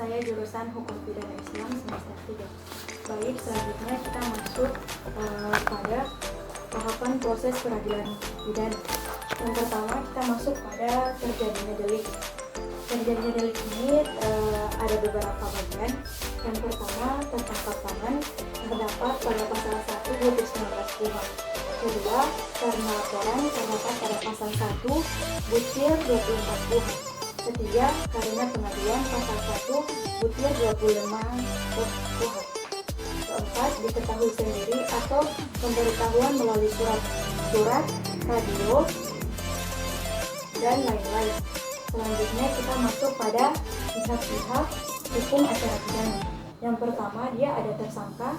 saya jurusan Hukum Pidana Islam semester 3. Baik, selanjutnya kita masuk pada tahapan proses peradilan pidana. Yang pertama kita masuk pada terjadinya delik. Terjadinya delik ini ada beberapa bagian. Yang pertama tertangkap tangan terdapat pada pasal 1 butir 19 KUHP. Kedua, karena laporan terdapat pada pasal 1 butir 24 KUHP. Ketiga, karena pengaduan pasal 1 butir 25 KUHP. Keempat, diketahui sendiri atau pemberitahuan melalui surat, radio, dan lain-lain. Selanjutnya kita masuk pada pihak-pihak hukum acara pidana. Yang pertama, dia ada tersangka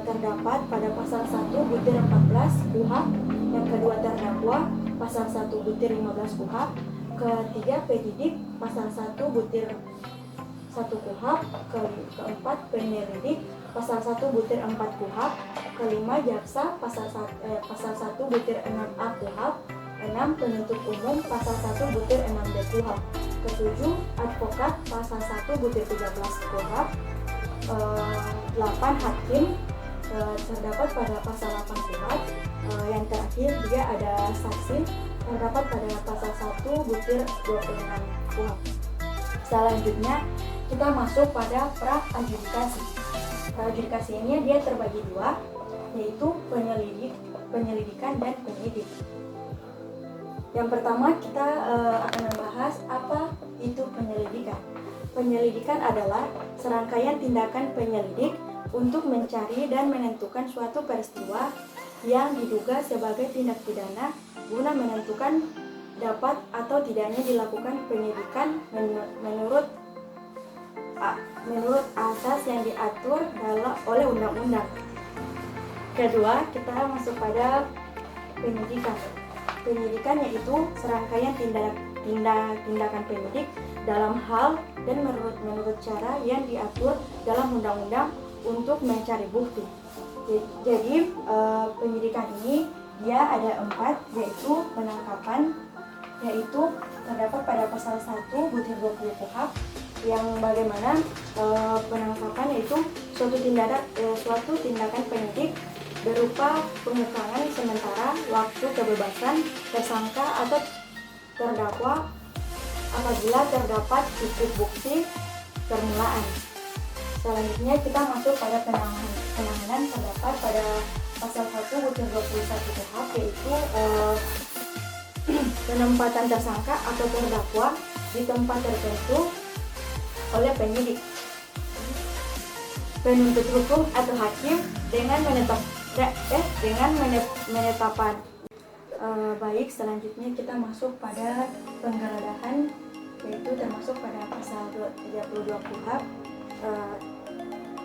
terdapat pada pasal 1 butir 14 KUHP. Yang kedua, terdakwa pasal 1 butir 15 KUHP. Ketiga, penyidik pasal 1 butir 1 KUHP. Keempat, penyelidik pasal 1 butir 4 KUHP. Kelima, jaksa pasal 1 butir 6A KUHP. 6, penuntut umum pasal 1 butir 6B KUHP. Ketujuh, advokat pasal 1 butir 13 KUHP. 8, hakim terdapat pada pasal 8 KUHP. Yang terakhir juga ada saksi terdapat pada pasal 1 butir 26 KUHP. Selanjutnya kita masuk pada pra-adjudikasi. Pra-adjudikasi ini dia terbagi dua, yaitu penyelidikan dan penyidik. Yang pertama kita akan membahas apa itu penyelidikan. Penyelidikan adalah serangkaian tindakan penyelidik untuk mencari dan menentukan suatu peristiwa yang diduga sebagai tindak pidana guna menentukan dapat atau tidaknya dilakukan penyidikan menurut asas yang diatur oleh undang-undang. Kedua, kita masuk pada penyidikan. Penyidikan yaitu serangkaian tindakan penyidik dalam hal dan menurut cara yang diatur dalam undang-undang untuk mencari bukti. Jadi penyidikan ini dia ada 4, yaitu penangkapan, yaitu terdapat pada pasal 1 butir 20 KUHP, yang bagaimana penangkapan yaitu suatu tindakan penyidik berupa pengekangan sementara waktu kebebasan tersangka atau terdakwa apabila terdapat cukup bukti permulaan. Selanjutnya kita masuk pada penahanan terdapat pada pasal 1 butir 21 KUHP, yaitu penempatan tersangka atau terdakwa di tempat tertentu oleh penyidik, penuntut hukum atau hakim dengan menetapkan. Baik, selanjutnya kita masuk pada penggeledahan, yaitu termasuk pada pasal 32 KUHP,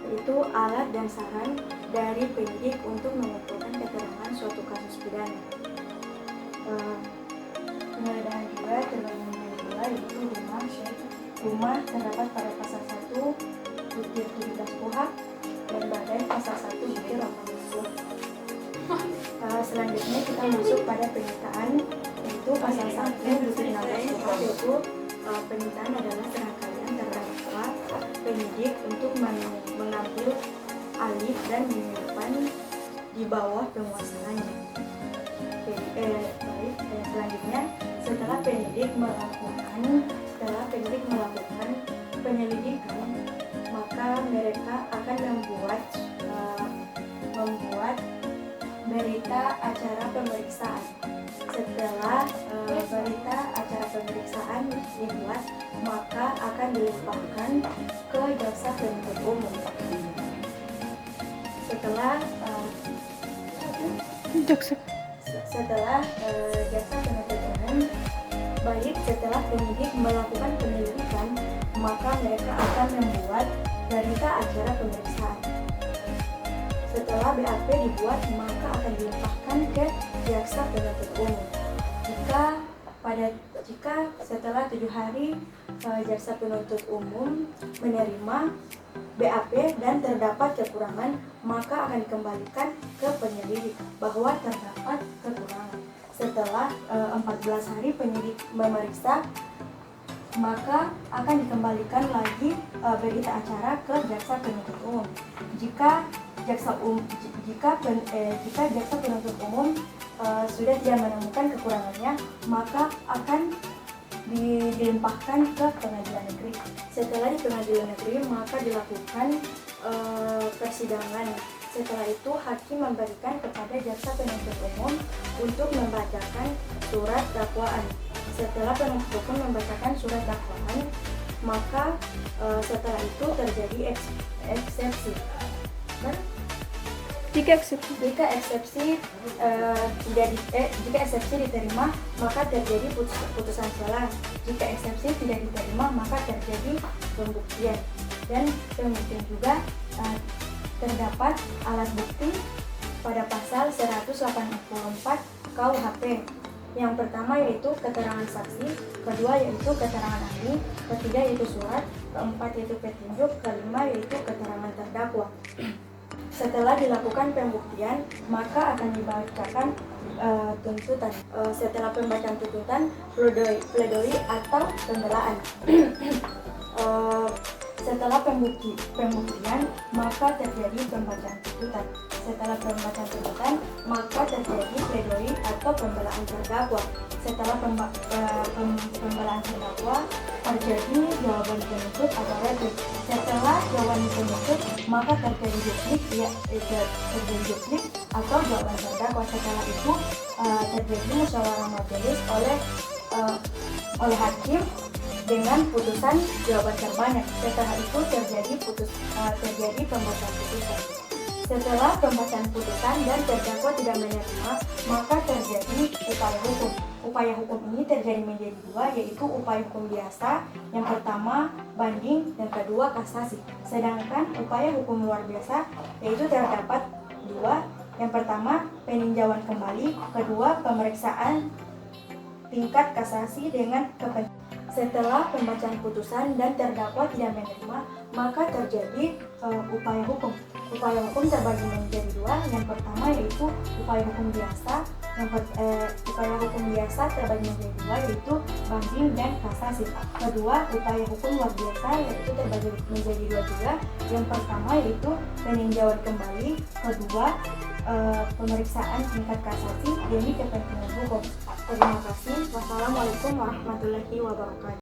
itu alat dan saran dari penyidik untuk mengumpulkan keterangan suatu kasus pidana. Penggeledahan juga terbagi menjadi dua, yaitu rumah terdapat pada pasal 1 butir 17 KUHP dan badan pasal 1 butir 18 KUHP. Selanjutnya kita masuk pada penyitaan, yaitu pasal 1 butir 16 KUHP, yaitu penyitaan adalah serangkaian terdakwa penyidik untuk mengambil alih dan menyimpan di bawah penguasaannya. Selanjutnya setelah penyidik melakukan penyelidikan, maka mereka akan membuat berita acara pemeriksaan. Setelah berita acara pemeriksaan dibuat, maka akan dilimpahkan ke jaksa penuntut umum. Setelah jaksa penuntut umum, baik setelah penyidik melakukan penyelidikan, maka mereka akan membuat berita acara pemeriksaan. Setelah BAP dibuat, maka akan dilimpahkan ke jaksa penuntut umum. Jika setelah 7 hari jaksa penuntut umum menerima BAP dan terdapat kekurangan, maka akan dikembalikan ke penyelidik bahwa terdapat kekurangan. Setelah 14 hari penyidik memeriksa, maka akan dikembalikan lagi berita acara ke jaksa penuntut umum. Jika jaksa penuntut umum sudah tidak menemukan kekurangannya, maka akan dilimpahkan ke pengadilan negeri. Setelah di pengadilan negeri, maka dilakukan persidangan. Setelah itu hakim memberikan kepada jaksa penuntut umum untuk membacakan surat dakwaan. Setelah penuntut umum membacakan surat dakwaan, maka setelah itu terjadi eksepsi. Jika eksepsi diterima, maka terjadi putusan selah. Jika eksepsi tidak diterima, maka terjadi pembuktian. Dan pembuktian juga terdapat alat bukti pada pasal 184 KUHP. Yang pertama yaitu keterangan saksi, kedua yaitu keterangan ahli, ketiga yaitu surat, keempat yaitu petunjuk, kelima yaitu keterangan terdakwa. Setelah dilakukan pembuktian, maka akan dibacakan tuntutan. Setelah pembacaan tuntutan, pledoi atau pembelaan. Setelah pembuktian, maka terjadi pembacaan tuntutan. Setelah pembacaan tuntutan, maka terjadi pledoi atau pembelaan terdakwa. Setelah pembelaan terdakwa, terjadi jawaban penuntut atau replik. Setelah jawaban penuntut, maka terjadi juknik atau jawaban terdakwa. Setelah itu terjadi musyawarah majelis oleh hakim dengan putusan jawaban terbanyak. Setelah itu terjadi pembacaan putusan. Setelah pembacaan putusan dan terdakwa tidak menerima, maka terjadi upaya hukum. Upaya hukum ini terjadi menjadi dua, yaitu upaya hukum biasa, yang pertama banding, dan kedua kasasi. Sedangkan upaya hukum luar biasa yaitu terdapat dua, yang pertama peninjauan kembali, kedua pemeriksaan tingkat kasasi dengan kepentingan. Setelah pembacaan putusan dan terdakwa tidak menerima, maka terjadi upaya hukum. Upaya hukum terbagi menjadi dua. Yang pertama yaitu upaya hukum biasa. Upaya hukum biasa terbagi menjadi dua, yaitu banding dan kasasi. Kedua, upaya hukum luar biasa yaitu terbagi menjadi dua juga. Yang pertama yaitu peninjauan kembali. Kedua, pemeriksaan tingkat kasasi demi kepentingan hukum. Terima kasih. Wassalamualaikum warahmatullahi wabarakatuh.